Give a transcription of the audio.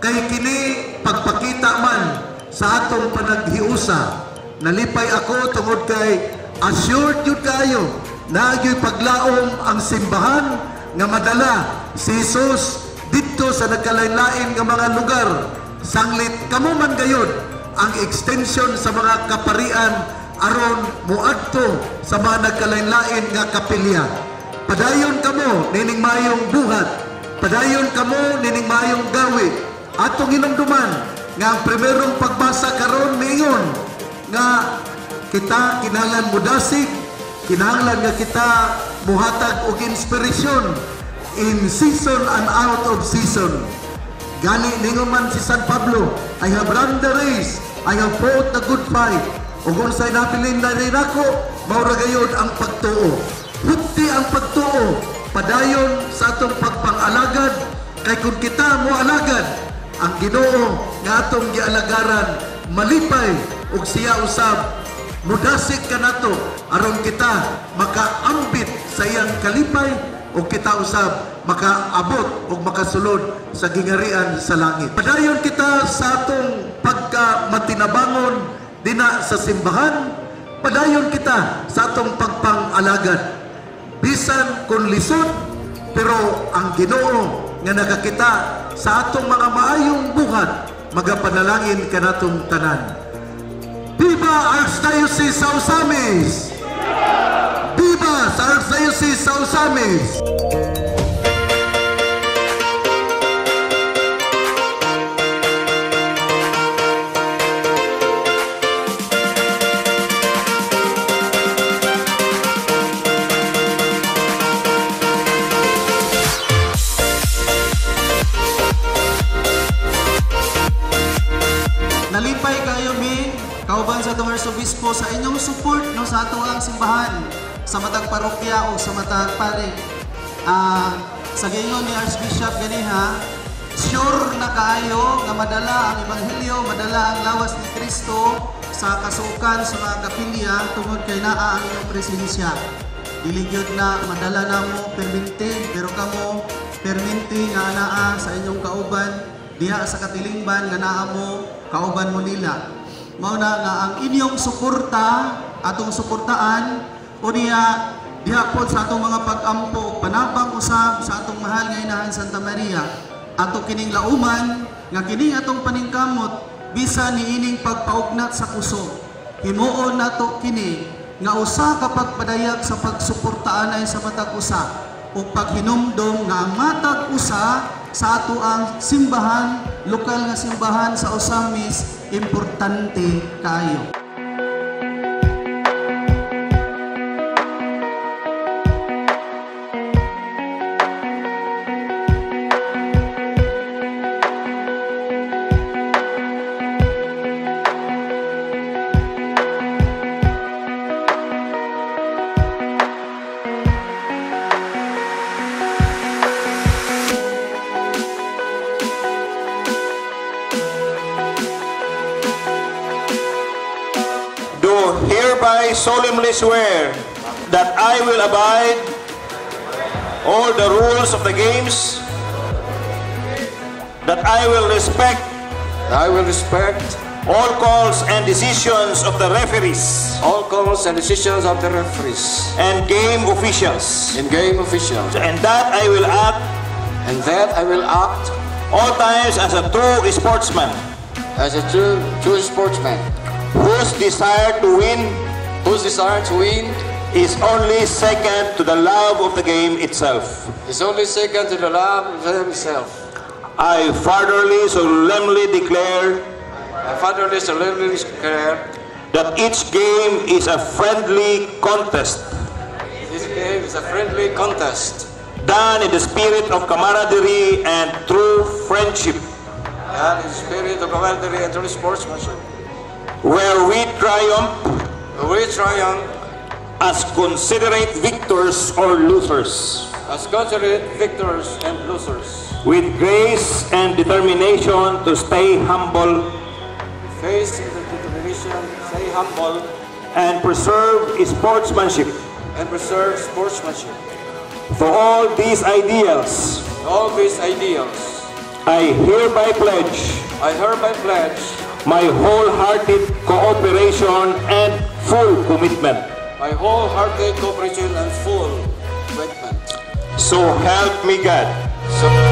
kay kini pagpakita man sa atong panaghiusa. Nalipay ako tungod kay assured yun kayo na ayo'y paglaom ang simbahan nga madala si Jesus dito sa nagkalain-lain nga mga lugar. Sanglit kamo man gayud ang extension sa mga kaparian aron muadto sa mga nagkalain-lain nga kapilya. Padayon kamo nining mayong buhat, padayon kamo nining mayong gawi. Atong hinumduman nga ang primerong pagbasa karon niingon nga kita kinahanglan mudasig, kinahanglan nga kita muhatag og inspirasyon in season and out of season. Gani ningon man si San Pablo, I have run the race, I have fought the good fight. Ug unsay napilin na rin ako, maura gayud ang pagtuo. Hukti ang pagtuo, padayon sa atong pagpang-alagad, kay kung kita mo alagad, ang Ginoo nga atong gialagaran malipay ug siya usab mudasig kanato aron kita makaambit sa iyang kalipay ug kita usab makaabot ug makasulod sa gingarian sa langit. Padayon kita sa atong pagkamatinabangon dina sa simbahan, padayon kita sa atong pagpang-alagad. Bisan kung lisod, pero ang Ginoo nga nakakita sa atong mga maayong buhat, magapanalangin kanatong tanan. Viva Archdiocese sa Osamis! Viva sa Archdiocese sa Osamis! Nalipay kayo mi kauban sa itong Arsobispo sa inyong support no, sa ato ang simbahan sa matag parokya o sa matag pare. Sa gingon ni Archbishop ganiha, sure na kaayo nga madala ang Ebanghelyo, madala ang lawas ni Kristo sa kasukan sa mga kapilya tungod kay naa ang inyong presensya. Diligyod na madala na mo perminti, pero kamo perminti nga naa sa inyong kauban diha sa katilingban nga naa mo kauban mo nila. Mao na nga ang inyong suporta, atong suportaan o niya diha pod sa atong mga pag-ampo, panabang usab sa atong mahal nga Inahan Santa Maria. Ato kining lauman nga kining atong paningkamot bisan niining pagpaugnat sa puso. Himuon nato kini nga usa ka pagpadayag sa pagsuportaan ay sa matag usa ug paghinumdom nga ang matag usa sa ato ang simbahan, lokal nga simbahan sa Osamis, importante kayo. Hereby solemnly swear that I will abide all the rules of the games, that I will respect all calls and decisions of the referees, and game officials, and that I will act all times as a true sportsman, whose desire to win is only second to the love of the game itself. I furtherly solemnly declare that each game is a friendly contest, done in the spirit of camaraderie and true friendship, where we triumph as considerate victors or losers, with grace and determination to stay humble, and preserve sportsmanship. For all these ideals, I hereby pledge I hereby pledge my wholehearted cooperation and full commitment. my wholehearted cooperation and full commitment. So help me God. So